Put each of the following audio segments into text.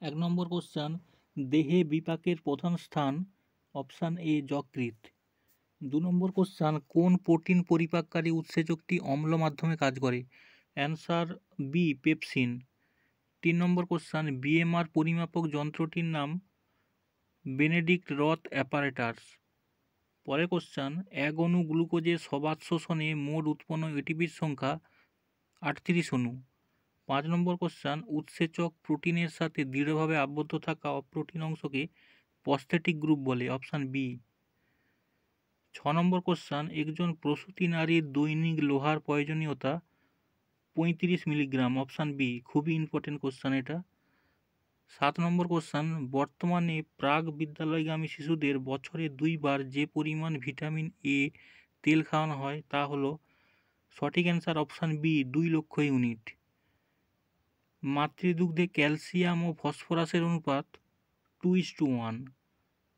এক নম্বর কোশ্চান, দেহে বিপাকের প্রধান স্থান? অপশান এ যকৃৎ। 2 নম্বর কোশ্চান, কোন প্রোটিন পরিপাককারী উৎসেচকটি অম্ল মাধ্যমে কাজ করে? Answer B pepsin. 3 নম্বর কোশ্চান, বিএমআর পরিমাপক যন্ত্রটির নাম? বেনেডিক্ট রথ অ্যাপারেটাস। পরের কোশ্চান, এক অণু গ্লুকোজের সবাত শোষণে মোট উৎপন্ন এটিপির সংখ্যা? 38 অণু। 5 নম্বর কোশ্চান, উৎসেচক প্রোটিনের সাথে দৃঢ়ভাবে আবদ্ধ থাকা অপ্রোটিন অংশকে প্রস্থেটিক গ্রুপ বলে। Option B. 6 নম্বর কোশ্চান, একজন প্রসূতি নারীর দৈনিক লোহার প্রয়োজনীয়তা? 35 মিলিগ্রাম। Option B. খুবই ইম্পর্টেন্ট কোশ্চান এটা। 7 নম্বর কোশ্চান, বর্তমানে প্রাক বিদ্যালয়গামী শিশুদের বছরে 2 বার যে পরিমাণ ভিটামিন এ তেল খাওয়ানো হয় তা হলো? সঠিক অ্যান্সার অপশান বি 2 লক্ষ ইউনিট। মাতৃদুগ্ধে ক্যালসিয়াম ও ফসফরাসের অনুপাত? 2:1।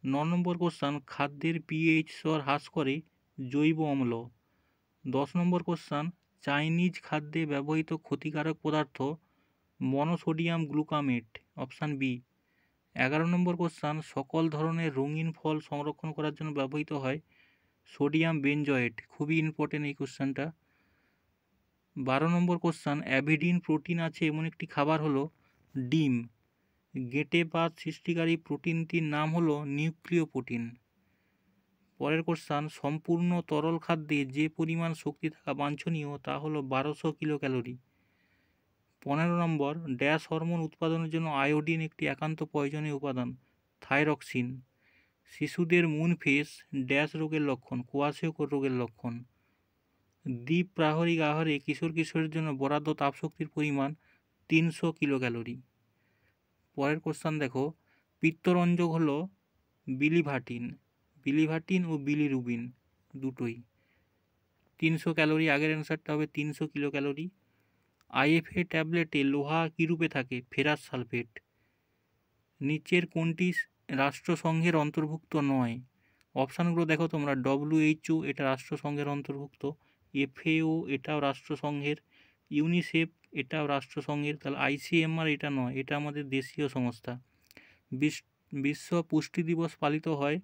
9 নম্বর কোশ্চান, খাদ্যের পিএইচ স্তর হ্রাস করে জৈব অম্ল? 10 নম্বর কোশ্চান, চাইনিজ খাদ্যে ব্যবহৃত ক্ষতিকারক পদার্থ? Monosodium glutamate. Option B. 11 নম্বর কোশ্চান, সকল ধরনের রঙিন ফল সংরক্ষণ করার জন্য ব্যবহৃত হয় সোডিয়াম বেনজয়েট। খুবই ইম্পর্টেন্ট এই কোশ্চানটা। 12 নম্বর কোশ্চান, অ্যাভিডিন প্রোটিন আছে এমন একটি খাবার হলো? ডিম। গেঁটে বাত সৃষ্টিকারী প্রোটিনটির নাম হলো নিউক্লিয় প্রোটিন। পরের কোশ্চান, সম্পূর্ণ তরল খাদ্যে যে পরিমাণ শক্তি থাকা বাঞ্ছনীয় তা হলো 1200 কিলো ক্যালোরি। 15 নম্বর, ড্যাশ হরমোন উৎপাদনের জন্য আয়োডিন একটি একান্ত প্রয়োজনীয় উপাদান? থাইরক্সিন। শিশুদের মুন ফেস ড্যাশ রোগের লক্ষণ? কোয়াশিয়কর রোগের লক্ষণ। দ্বিপ্রাহরিক আহারে কিশোর কিশোরের জন্য বরাদ্দ তাপশক্তির পরিমাণ? 300 কিলো ক্যালোরি। পরের কোশ্চান দেখো, পিত্তরঞ্জক হলো বিলিভাটিন ও বিলিরুবিন দুটোই। 300 ক্যালোরি, আগের অ্যান্সারটা হবে 300 কিলো ক্যালোরি। আইএফএ ট্যাবলেটে লোহা কী রূপে থাকে? Ferrous sulphate. নিচের কোনটি রাষ্ট্রসংঘের অন্তর্ভুক্ত নয়? অপশানগুলো দেখো তোমরা, WHO এটা রাষ্ট্রসংঘের অন্তর্ভুক্ত, FAO এটাও রাষ্ট্রসংঘের, ইউনিসেফ এটাও রাষ্ট্রসংঘের, তাহলে ICMR এটা নয়, এটা আমাদের দেশীয় সংস্থা। বিশ্ব পুষ্টি দিবস পালিত হয়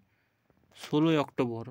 16 অক্টোবর।